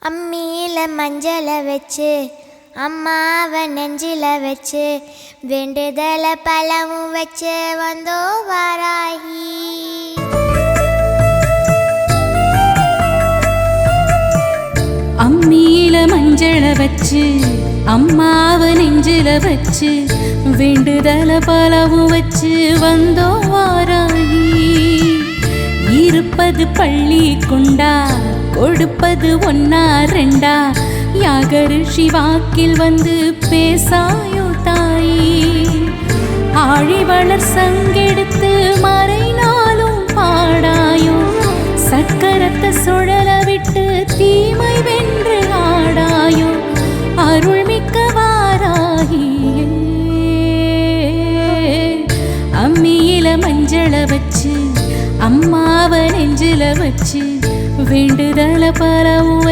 அம்மியில மஞ்சளை வச்சு அம்மாவை நெஞ்சில வச்சு வேண்டுதல பழமும் வச்சு வந்தோ வாராகி. அம்மியில மஞ்சளை வச்சு அம்மாவை நெஞ்சில வச்சு வேண்டுதல பழமும் வச்சு வந்தோ வாராகி. இருப்பது பள்ளி கொண்டா கொடுப்பது ஒன்னா ரெண்டா யாகரு சிவாக்கில் வந்து பேசாயோ தாயி. ஆழிவளர் சங்கெடுத்து மறைநாளும் பாடாயோ சக்கரத்தை சுழல விட்டு தீமை வென்று ஆடாயோ அருள்மிக்க வாராகியே. அம்மியில மஞ்சளை வச்சு அம்மாவை நெஞ்சில வச்சு வேண்டுதல பரவும்